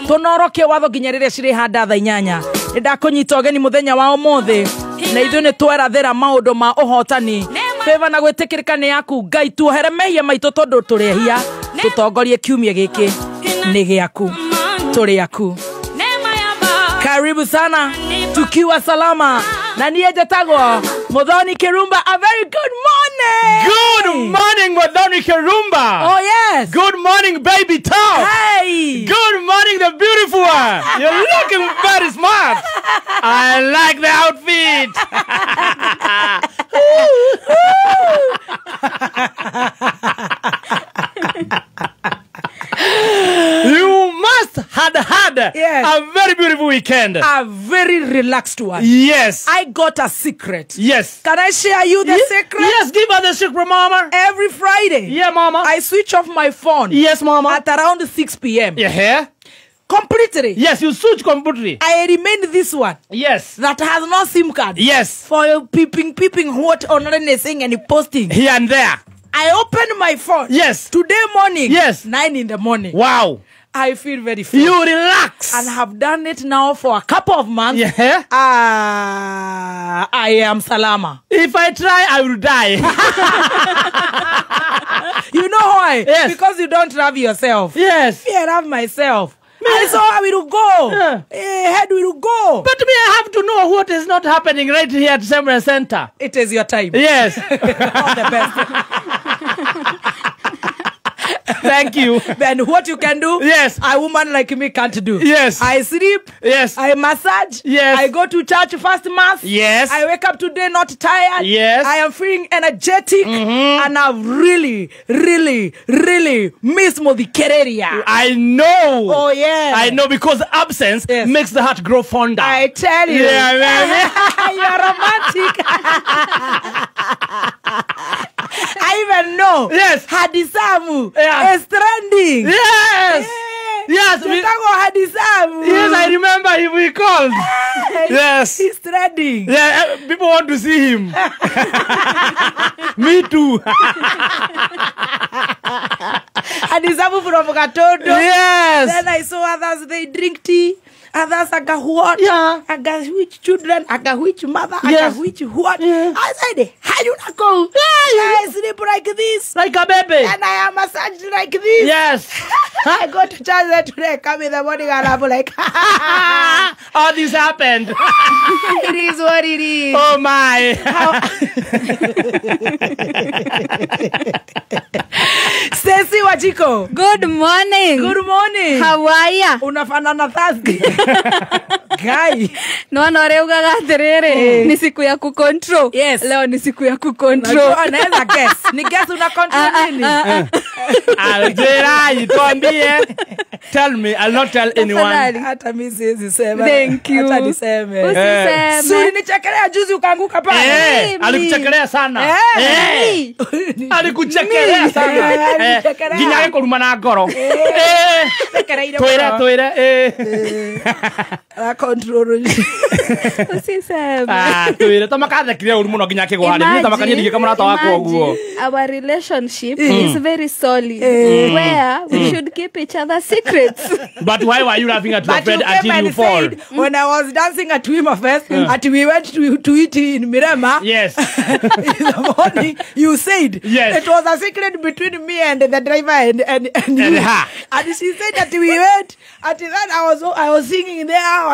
Tonoroke watho nginya riria ciri handa tha 8 ndakunyita ogeni muthenya wa umuthi na ithu ni twerathera maundu ma uhotani favor na gwitikirika ni yaku Ngai tuohere mehia maitu tondu turehia tutongorie kiumia giki ni giaku turi yaku. Karibu sana tukiwa salama na niye jetagwo Muthoni Kirumba. A very good morning. Good morning, Muthoni Kirumba. Oh yes. Good morning, baby Tom. Hey. Good morning, the beautiful one. You're looking very smart. I like the outfit. You must had yes. a very beautiful weekend. A very relaxed one. Yes. I got a secret. Yes. Can I share you the secret? Yes, give her the secret, mama. Every Friday. Yeah, mama. I switch off my phone. Yes, mama. At around 6 p.m. Yeah. Completely. Yes, you switch completely. I remain this one. Yes. That has no SIM card. Yes. For peeping what online saying and posting. Here and there. I open my phone. Yes. Today morning. Yes. 9 in the morning. Wow. I feel very fresh. You relax. And have done it now for a couple of months. Yeah. I am salama. If I try, I will die. You know why? Yes. Because you don't love yourself. Yes. Me, I love myself. I saw I will go. Yeah. Head will go. But me, I have to know what is not happening right here at Semra Center. It is your time. Yes. All the best. Thank you. Then what you can do, Yes. a woman like me can't do. Yes. I sleep. Yes. I massage. Yes. I go to church first mass. Yes. I wake up today not tired. Yes. I am feeling energetic. And I've really, really, really missed Modikereria. I know. Oh, yeah. I know because absence Yes. makes the heart grow fonder. I tell you. Yeah, man. You're romantic. I even know. Yes. Hadisamu Yeah. is trending. Yes. Yes. Jetagwo Hadisamu. Yes, I remember him. We called. Yes. He's trending. Yeah, people want to see him. Me too. Hadisamu from Gatondo. Yes. Then I saw others, they drink tea. Others aga what? Yeah. Aga which children? Aga which mother? Yes. Aga which what? Yeah. I said, how you not go? I sleep like this. Like a baby. And I am massaged like this. Yes. I go to church today, come in the morning and I'm like, All this happened. it is what it is. Oh my. Stacy Wachiko. Good morning. Good morning. How are ya? Unafanana Thursday. Guy. No reugaga atiriri ni siku ya kucontrol. Yes. Leo ni siku ya kucontrol. Najua anaweza guess. Ni guess una control nini? Aljera, ituambie. Tell me, I'll not tell anyone. Tafadhali. Hata mimi siwezi sema. Thank you. Hata niseme. Usiseme. Suri nichekelea juzi ukaanguka pale. Eh, alikuchekelea sana. Eh. Alikuchekelea sana. Alikuchekelea. Ginya kuruma na ngoro. Chekereire. Toire. La control. Usiseme. Toire tamakathekire uri muno ginya kigwari. Ni tamakanye ndige murata wako oguo. Our relationship is very solid. Where we should keep each other secrets. But why were you laughing at your But friend you came until you and fall? said, when I was dancing at Wima Fest, at we went to eat in Mirema, Yes. in the morning, you said, Yes. it was a secret between me and the driver and you. her. And she said that we went, at that I was singing there,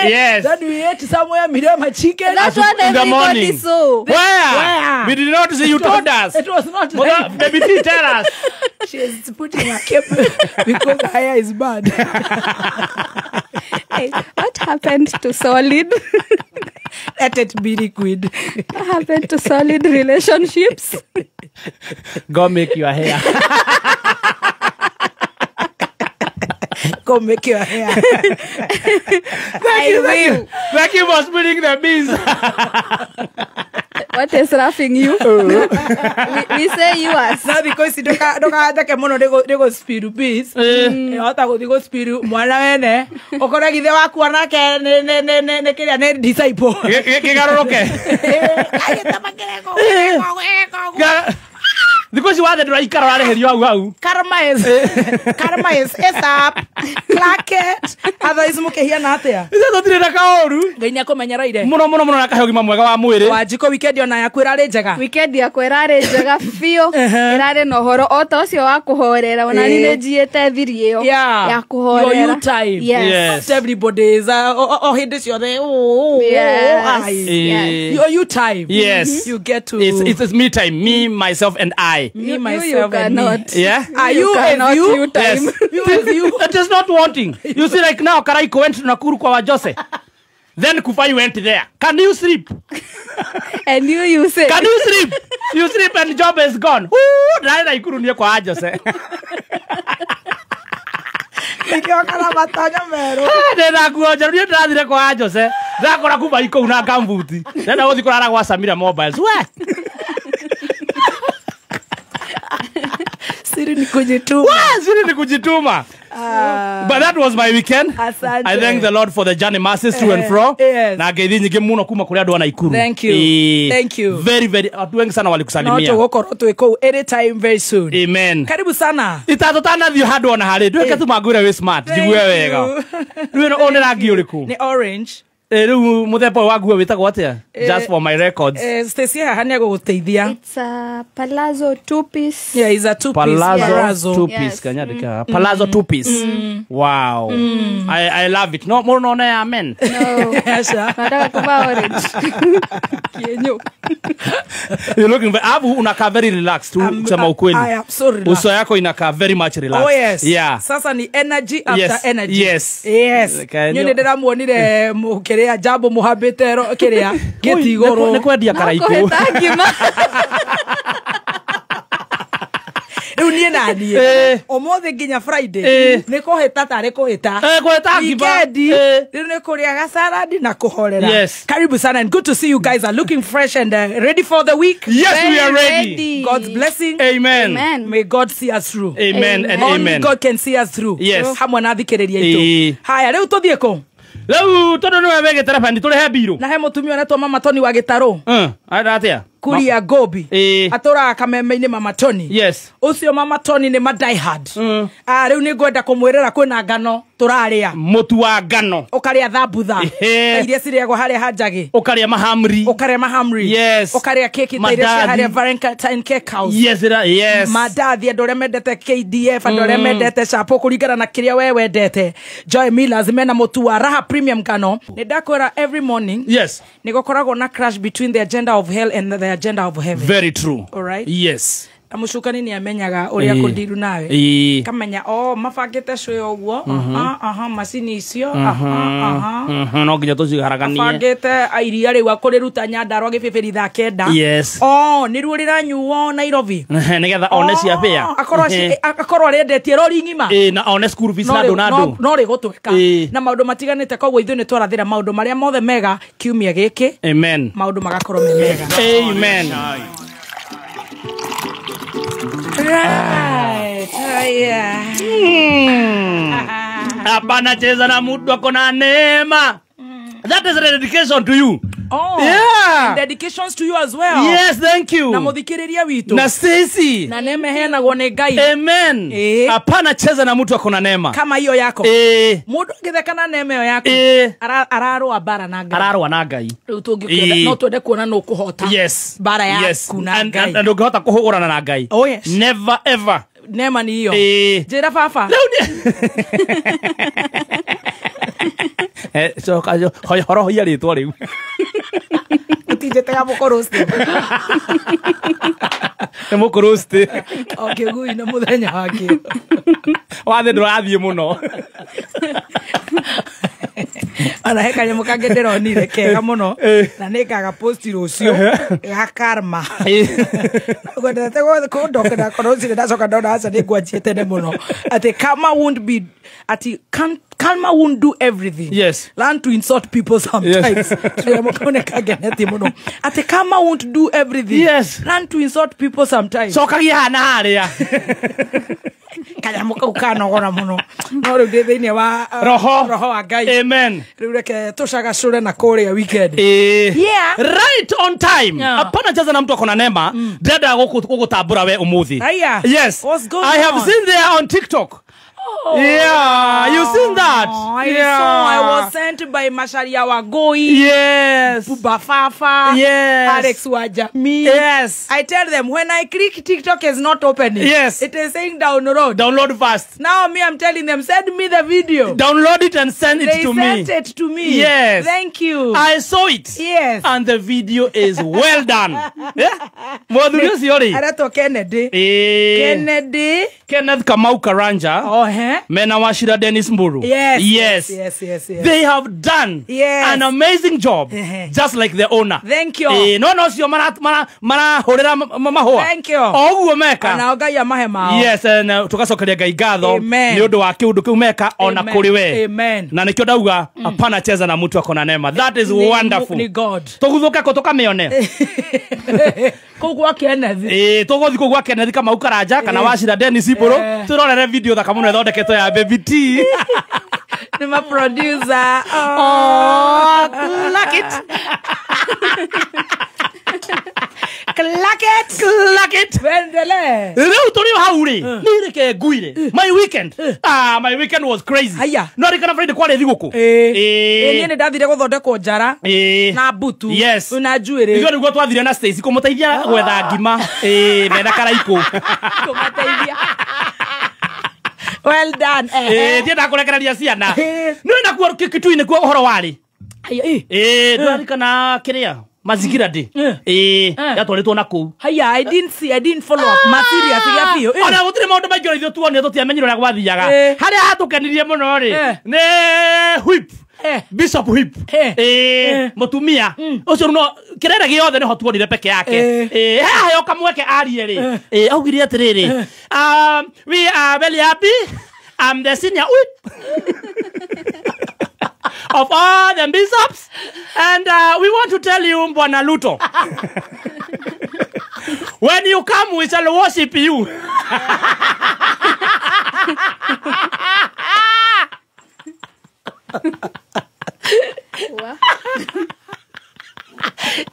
Yes. then we ate somewhere Mirema chicken. That's what in the everybody morning. saw. Where? We did not see. You told us. It was not Mother, right. baby T, tell us. She's putting her cape because her hair is bad. Hey, what happened to solid? Let it be liquid. What happened to solid relationships? Go make your hair. Go make your hair. Thank you for spilling the beans. What is laughing you? we say yours. No, because doka take mono dego spiru beans. Ota go dego spiru mwana wene. Okora githe waku anake ne kiria ne disciple. Kigaroroke. Because you are the right car, Karma is up. Clark thaisi mukihiana atia Ithe totire na kaoru. Ngai ni akumenyereire Muno na kahe ugima mwega wa mwiri. Wanjiko weekend ona yaku irari njega Weekend yakwa irarĩ njega biũ irarĩ na ũhoro o ta ũcio wa kũhorera ona nĩ njiĩte thiri ĩyo ya kũhorera your you time Yes. everybody is hindi ciothe your you time Yes. you get to It's me time, me, myself, and I. me myself and me cannot. Yeah? Are you cannot as you? you time. Yes. You as you? It is not wanting. You see, like now, Karaiko went to Nakuru kwa Jose. Then Kufai went there. Can you sleep? And you say Can you sleep? You sleep and job is gone. Naenda Ikuru niye kwa Jose. Nikiokana matanya mero Nenda kuoja niye ndathire kwa Jose. Ndakora kuba iko una gambuti. Nenda guthi kurara kwa Samira Mobiles. We. siri ni kujituma Siri ni kujituma. But that was my weekend. Asante. I thank the Lord for the journey masses to and fro. Yes. Na ngeithi nyingi muno kuma kuri andu ana Ikuru. Thank you. Thank you. Very watu wengi sana no walikusalimia. tugukorwo twiko anytime very soon Amen. karibu sana Itato tana thio handu ona hari. Ndweke tu magwire we smart. Jigue wega. Rwino one rangi uriku. ni orange Riu muthemba wa nguo witagwo atia? Just for my records. Stacy haha ni aguguteithia it's a palazzo two-piece. yeah is a two piece Palazzo two piece Yes. kanyandika. Palazzo two piece. Wow. I love it. No more no amen. No. Asha Nataka kuvaa orange. Kienyo. You're looking very abu unakaa very relaxed tu kusema ukweli. I am so relaxed. Uso yako inakaa very much relaxed. Oh yes. Yeah. Sasa ni energy after Yes. energy. Yes. Yes. Nyone ndiramuonire mukiria jambo muhambite kiria giti iguru. Ni kwendia Karaiko. Kũhĩta ngima. Riu nie nani. Omothe nginya Friday. Ni kuhita tari kuhita. Kuhita ngima. Weekend. Riu ni kuria gasaladi na kuhorera. Yes. Karibu sana and good to see you guys are looking fresh and ready for the week. Yes, we are Very ready. God's blessing. Amen. Amen. May God see us through. Amen and Only amen. God can see us through. Yes. Hamwe na thikiriria itu. Haya riu tuthie ku. Leo tondu niwe wege terefani tuli he biro. Na he mutumia onetwo Mama Toni wa Gitaru. Ada atia? Kuria Gobi. Atura kameme-ini Mama Toni. Yes. Ucio Mama Toni ni die hard. Riu ni ngwenda kumwirira kwina ngano turaria. Mutu wa ngano. Ukaria thambutha. Iria ciriagwo haria hanjagi. Ukaria mahamri. Ukaria mahamri. Yes. Ukaria keki ta iria haria Valentine Cake House. Yes, yes. Madathi andu aria mendete KDF andu aria mendete chapo kuringana na kiria we wendete. Joy Millers mena mutu wa Raha Premium ngano. Ni ndakwira every morning. Yes. Ni gukoragwo na crash between the agenda of hell and the agenda of heaven. Very true. All right. Yes. Amucukani ni amenyaga uria kundiru nawe. Kamenya mafangite cwe uguo. Macini icio. No nginya tucigaraganie. Mafangite airia riu akuriruta Nyandarua gibibiri thaa 9. Yes. Niruo riranyuo Nairobi. Nigetha one cia bia. Akorwo arendetie rori ngima. Na one school fees na nado. No rigutweka. Na maundu matiganite koguo ithu ni twarathira maundu maria mothe mega kiumia giki. Amen. Maundu magakorwo me mega. Amen. Right. Yeah. Hapana cheza na mtu ako na neema. That is a dedication to you. Oh. Yeah. And dedications to you as well. Yes, thank you. Na muthikiriria witu. Na Stacy. Na neema henagwo ni Ngai. Amen. Hapana cheza na mtu ako na neema. Kama hiyo yako. Mundu ngithekana neema hiyo yako. Ararwa bara na Ngai. Ararwa na Ngai. Riu tungikwenda no twende kuona no kuhota. Yes. Bara yaku na Ngai. And ungehota kuhurana na Ngai. Oh yes. Never ever. Neema ni hiyo. Jira baba. So horo hoya ritwa riu. Utijete mukorosti. Ni mukorosti. Okay, gui na muthenya wake. Wathe ndurathie muno. Ana heka nyamo kage ndironire kega muno na nikaga post rucio ga karma. Ngwendete ko ndokenda korosire ndacoka ndona aca ni ngwanjiete ne muno ati karma won't be ati karma won't do everything. Yes. Learn to insult people sometimes. Nyamo kone kage neti muno ati karma won't do everything. Yes. Learn to insult people sometimes. So kagia hana haria. Kaya mukana gora muno no riu ndi thiini wa roho wa Ngai. Amen. Riu reke tucagacure na kuria weekend. Yeah. Right on time. Hapana cheza na mtu akona neema. Dada gugutambura we umuthi. Aya. Yes. What's going I have on? seen there on TikTok. Yeah, you seen that? I saw. I was sent by Masharia Wagoi. Yes. Buba Fafa. Yes. Alex Wajami. Yes. I tell them when I click TikTok is not opening. Yes. It is saying download. Download fast. Now I'm telling them, send me the video. Download it and send it to me. They sent it to me. Yes. Thank you. I saw it. Yes. And the video is well done. Yeah. Arato Kennedy. Kenneth Kamau Karanja. Oh, eh? Mena Washira Dennis Mburu. Yes. They have done an amazing job. Just like the owner. Thank you. Sio mana horera mahua. Thank you. Oguo meka. Ana ogai mahema. Yes, and tugacokeria Ngai ngatho ni undu wa kiundu kiu meka ona kuri we. Amen. Na nikio dauga hapana cheza na mtu akona neema. That is wonderful. Ni God. Tuguthuka ko tukamione. Kugwa Kennedy. Tuguthi kugwa Kennedy kama Karanja kana Washira Dennis Mburu. Turorere video thaka muno ithondeketwo ya Baby T. Ni ma producer. Clack it. Clack it. Vendele. Reu turi hauri. Nireke guire. My weekend. My weekend was crazy. Aya. No rikana Friday kwa thiguku. Niĩ ndathire guthondekwo njara na butu. Yes. Na njuĩrĩ. Igwe niguo twathire na Stacy kumuteithia gwetha ngima. Mena karaiku. Kumuteithia. Well done. Ndienda kurekereria ciana. No ina kuwa Kitui ni kuwa uhoro wari. Twarikana kiria mazigira ndi. Yatwaritwo na kuu. Haya, I didn't follow up. Material tiga bio. Ona gutire maundu maingi ithio tuonire tutiamenyire uria gwathiaga. Haria hatukenirie muno ri. Ni whip. Bishop Whip. Mutumia. Ucio no kirere giothe niho tuonire peke yake. Hayo kamweke arie ri. Augire atiriri. We are very happy. I'm the senior whip of all the bishops, and we want to tell you, Bwana Luto, when you come, we shall worship you.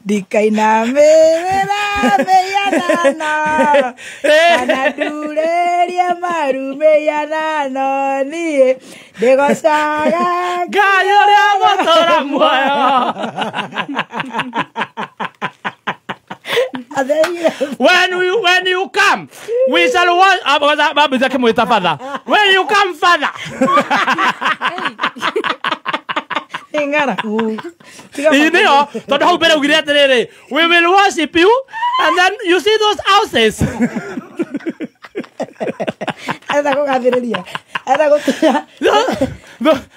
Dikaina mera meyana ana dureria maru meyana ni degosaga gayo ria motora moyo. When you come, we shall watch. Father. When you come, Father. We will worship you, and then you see those houses.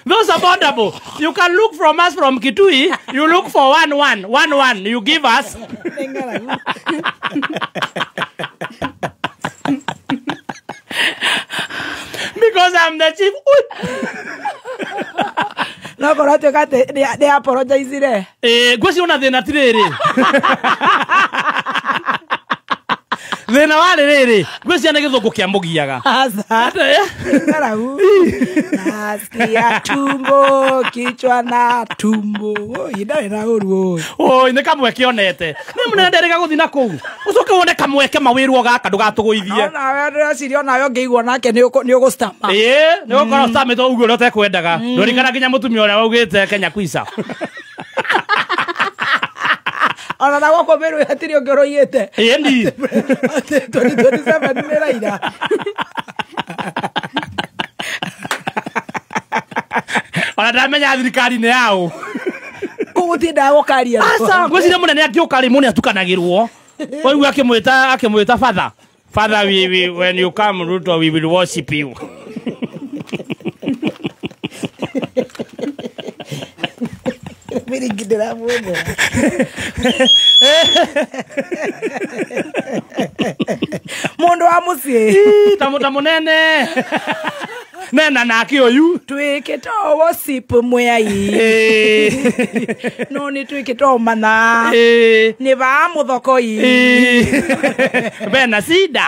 Those are wonderful. You can look from us from Kitui. You look for one. You give us. Because I'm the chief. No korate kate they apologize re. Gweci ona thina tiriri. Thina wari riri. Gweci ana githungu kia mugiaga. Asa. Ngarau. Nasikia tumbo, kichwa na tumbo. Ida ina uru. Ni kamwe kionete. Ni munendereka guthi na kuu. Ucoke wone kamweke mawirwo gaka ndugatuguithie. Ona we cirio nayo ngeigwo nake ni ugustama. Ni ukora stama to uguo rote kwendaga. Ndorikana kinya mutumia uria augite Kenya Kwisa. Ona na goko meru hatiri ongero yete. Ndi. 2027 meraira. Ona ndamenya thirikari ni yao. Kugutinda gukaria. Asa gwicire munene akiukari mune atukanagirwo. Oigu akimwita father. Father, when you come, Ruto, we will worship you. Mirigidira muno. Mundu wa mucie. Tamuta munene. Nena na kioyu. Twikito worship mwai. No ni twikito mana. Ni ba muthoko yi. Bena sida.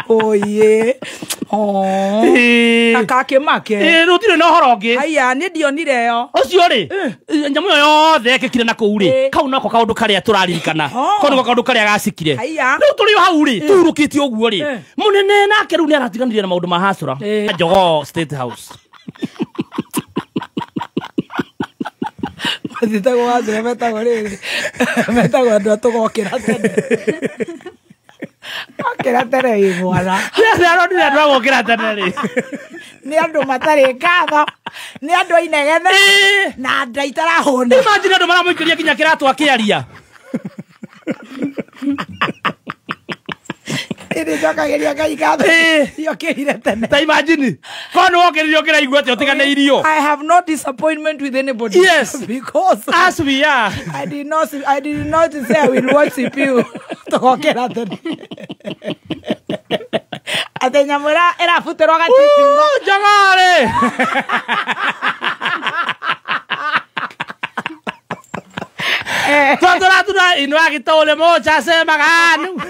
Oh yeah. Akake make rutire no horo ngi aya ni ndionire yo ucio ri nyamu yo yothe ekekire na kuu ri kau nako kaundu karia turaririkana kau nako kaundu karia gacikire riu turi hau ri turukitie uguo ri munene nake riu ni aratiganirie na maundu ma hasura Jogoo State House Matitagwo Hasura metagwo riri metagwo andu atugokira tene okira tene i mwana nä andå agå kä ra tene rä nä andå matarä ngatho nä andå ainegene na nda itarahå na imagine andå maramå ikä ria nginya kä ratå akä aria nä njokagä ria ngai ngatho iokä rire tene ta imagine korwo nä wokä rä rie å kä raigua atä å tiganä irio I have no disappointment with anybody. Yes. Because as we are I did not say I will worship you. Tokokera tene. Ate nyamura era futero gatiti. Jogoo rĩ twatå tuna ino agä tå rä må cace maganu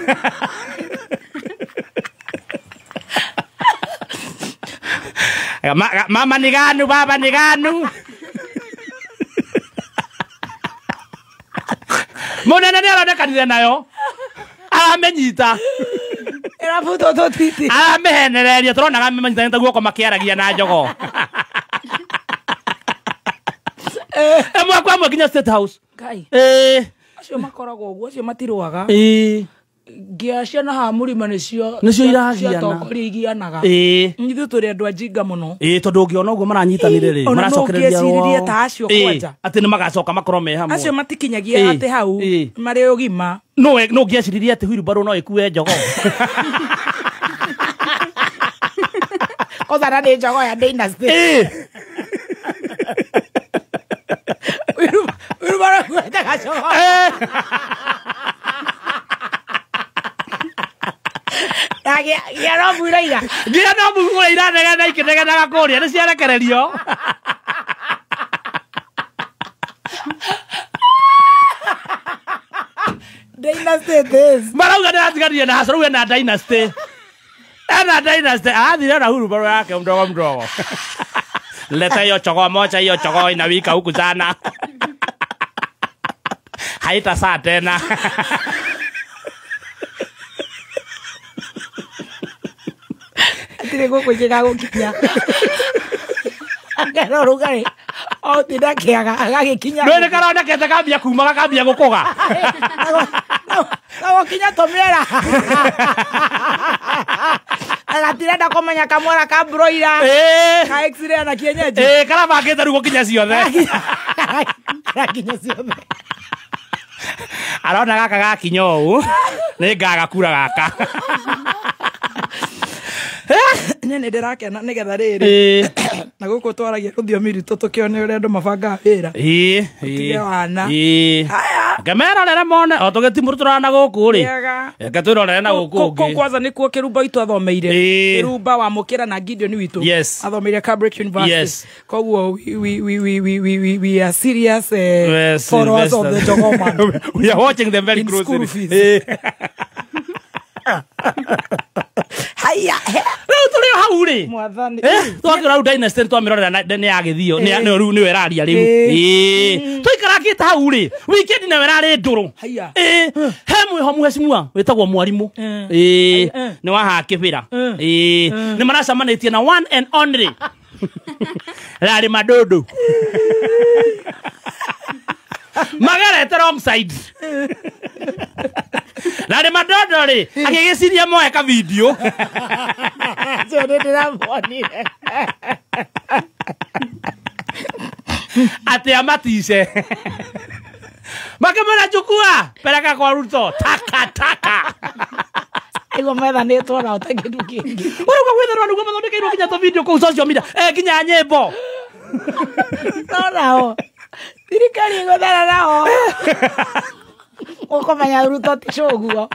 mama nä ganu baba nä ganu må nene nä arondekanire nayo aramenyita Erafuto totiti. aramähenereria tå ronaga manyitanä guoko makä na Jogoo emwe kwa mwe nginya State House Kai. Acio makoragwo guo acio matirwaga. Ngia ciana ha murima nicio iragiana tongoria igianaga ithu turi andu ajinga muno tondu ngiona uguo maranyitanire ri maracokereria ro ta acio kwanja ati ni magacoka makorwo me hamwe acio matikinyagia ati hau mari ugima no ngiaciririe ati wheelbarrow no ikue Jogoo kozana ni Jogoo ya Dynasty wheelbarrow kwenda gacoka Gia no mwiraira nege na ikinege na gakuria ni ciarekererio Dynasty this marauga ndiratiganire na Hasura na Dynasty Dynasty athire na wheelbarrow yake mdogo leta hiyo Jogoo moja hiyo Jogoo inawika huku sana haita saa tena tire guku jiga gukinya ngero rugari o tida kiaga agagikinya none karona kete kambia kuma kambia gukuga no kinya tomera agatira nda komenya kamwara ka broira ka x-ray na kienyeji kara bagete rugo kinya ciothe kinya ciothe arona gaka gakinyo u ni ngagakura gaka nene ndirakena nigetha riri na guku twaragia ruthiomi ritu tukione uria andu mabangaga wira tige wana ngemerorere mone o tugitimuru turana guku ri reke twirorere na guku ngi kwanza nikuo kirumba itu athomeire kirumba wa mukira na Gideon witu athomeire Cambridge University koguo we are serious followers of the Jogoo man we are watching them very closely haya tuli hau ri mwathani twakira ru Dynasty twamirorera ni agithio ni ru ni weraria riu tuikara kita hau ri weekend na werari nduru he mwiho muhecimua witagwo mwarimu ni waha kibira ni maracamanitie na one and only rari madodo magarete wrong side rari madodo ri agigiciria moe ka video jone ndiramonire ati amatice makamera chukua peleka kwa Ruto taka ego metha ni twona utangidu kingi urugo gwithera nugo mathondekeirwo kinya to video ku social media kinya nyimbo nao thirikari igũthera nao ukomenya Ruto ti coguo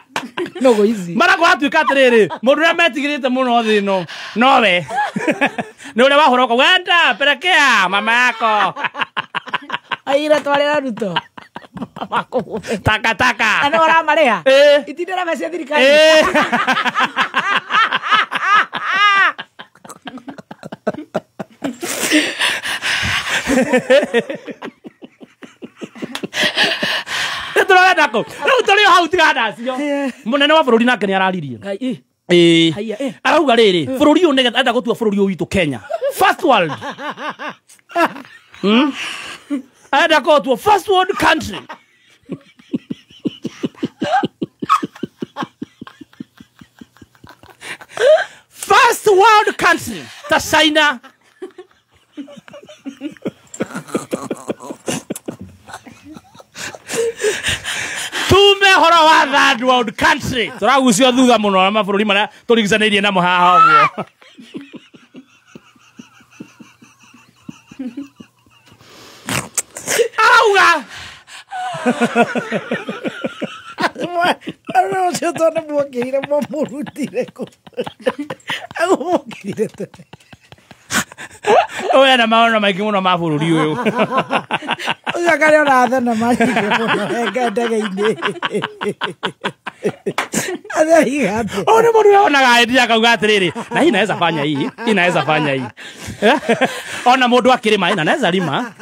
nogo ici marako atuika atiriri mundu uria metigirite muno thi no nowe ni uria wahura ko wenda pelekea mama yako aira twarira Ruto taka ana ora maria itindira mecia thirikari Turorenda ko riu turi hau tiganda cio munene wa bururi nake ni araririe arauga riri bururi uyu nigetha enda gutua bururi uyu witu Kenya first world enda gutua first world country first world country ta China tumehora wa third world country turagucio thutha muno na mabũrũri maria tũrigicanĩirie namo haha ũguo auga Ucio tondũ mwokĩrire mũmũrutire kũ agũmũkĩrire tene oya na maono maingĩ mũno ma bũrũri ũyũ ucio karĩ ona thenema nyingĩ mũno enga ndege-inĩ ona mũndũ onaga hĩndĩ akauga atĩrĩrĩ na hii naweza fanya hii naweza fanya hii ona mũndũ akĩrĩma ĩna naweza rima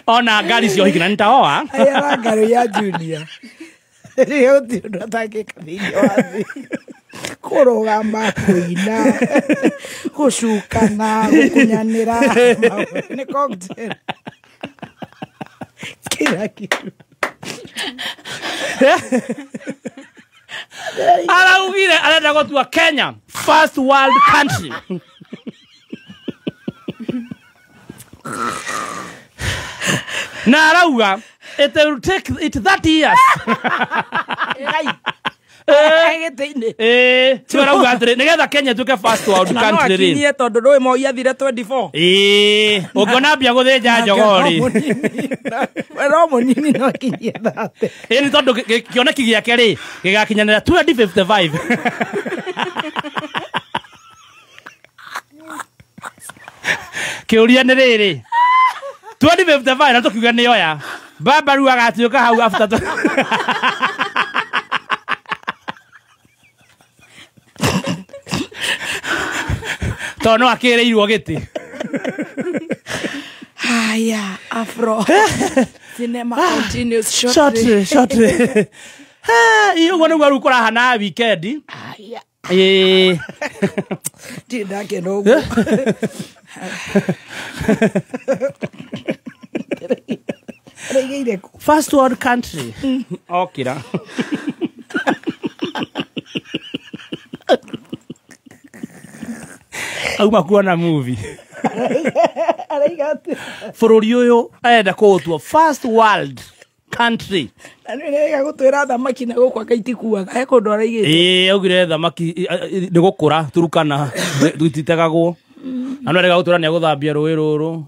ona ngari cio hiki na nitaoa ĩra ngari ya junior rĩu ti ũndũ atangĩka thĩinĩ wa thĩ kũrũgama kũina gũcukana gũkunyanĩra nĩ cocktail kila kitu araugire arenda gũtua Kenya first world country na arauga it will take it 30 years arauga atĩrĩ nĩgetha Kenya tuĩke first world country rĩ niĩ tondũ ndũĩ moi athire 24 ũngĩona mbia gũthĩnja njogori no mũnini no kinyie 30 nĩ tondũ kĩoneki gĩake rĩ gĩgakinyanĩra 2055 kĩũria nĩ rĩrĩ 2055 na tũkiuga nĩ oya baba rĩu agatuĩka hau after tondũ no akĩrĩirwo gĩtĩ haya afro cinema continues shortly ũguo nĩguo rĩu kũrahana weekend haya ndakena ũguo first world country okira auma kuona movie bũrũri ũyũ arenda kũũtua first world country na nĩrega gũtwĩra thamaki na gũkwa kaitikuaga he kũndũ araigĩte augire thamaki nĩ gũkũra Turukana tutitegagwo na no rega gũtwĩra nĩ agũthambia rũĩ rũrũ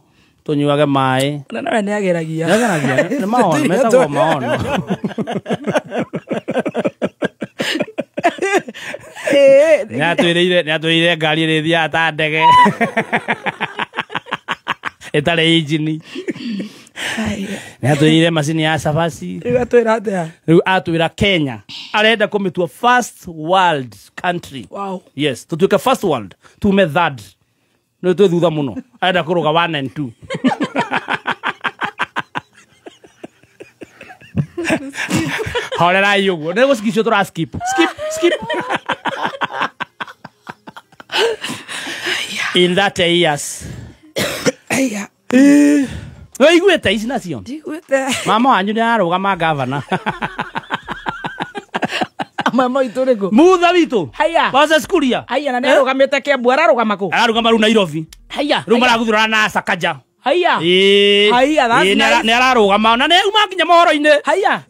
tũnyuage maĩ na nawe nĩ ageragia nĩ maono metagwo maono nĩ atwĩrĩire ngari ĩrĩ thiaga ta ndege ĩtarĩ injini nĩ atwĩrĩire macini ya cabaci rĩu atwĩra atĩa rĩu atwĩra Kenya arenda kũmĩtua first world country wow yes tũtuĩke first world tume third nĩ twĩ thutha mũno arenda kũrũga 1 and 2 horerai ũguo nĩ gũcikicio tũra skip in that years aya iguĩte ici nacio mama wanyu nĩ ararũgama gavana mama itũ rĩkũ mutha witũ haya Moses Kuria haya na nĩ arũgamĩte Kiambu ararũgama kũ ararũgama rĩu Nairobi haya rĩu maraguthũrana na Sakaja haya haya nĩ ararũgama na nĩ uma nginya mohoro-inĩ haya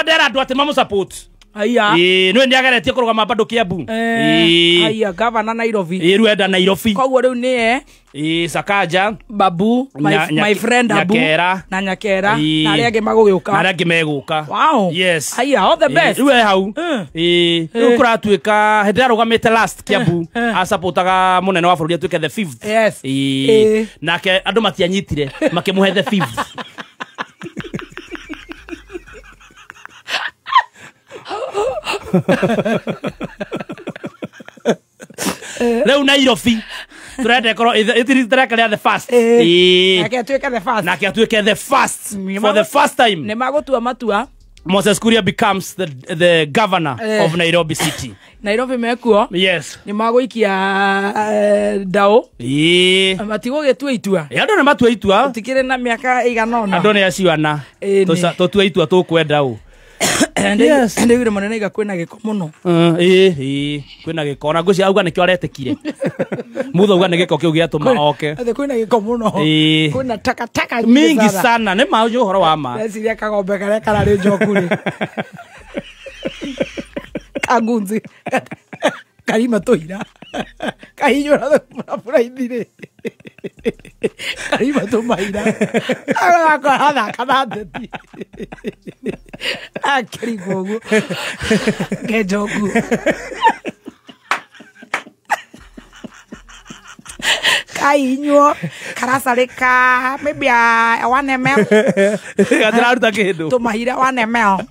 ndera andũ atĩ mamũsupport haya nĩ ageretie kũrũgama bado Kiambu haya gavana Nairobi rĩu enda Nairobi koguo rĩu nĩ Sakaja Babu my friend Abu na Nyakera na arĩa angĩ megũgĩũka wow yes haya all the best rĩu hau rĩu kũratuĩka hĩndĩ arũgamĩte last Kiambu asupportaga mũnene wa bũrũri atuĩke the 5th yes nake andũ matianyitire makĩmũhe the 5th rĩu Nairobi turende korwo itirekerea the first nake atuike the first nake atuike the first for the first time ne magutua matua Moses Kuria becomes the governor of Nairobi City. Nairobi mekuo? Yes. Ni maguikia dao? Matigo getua itua? Ando ne matua itua. Utikire na miaka iganona. Ando ne aciwana. Totua itua tukwenda u. Yes. Ndi wire monene iga kwina giko muno. Kwina giko na nguci auga nikio aretekire. Mutho auga nigiko kiu giatuma oke. Kwina giko muno. Kwina taka mingi sana ne maujo uhoro wa ma. Nesiria kagombe kare karari njokuri. Kagunzi. Karima toira. Kahinyora pura ithire. Karima to maira. Agora hada kanadeti. Akiri gogo. Ke jogu. Kainyo karasarika maybe 1 ml. Kadra ruta kindu. To mahira 1 ml.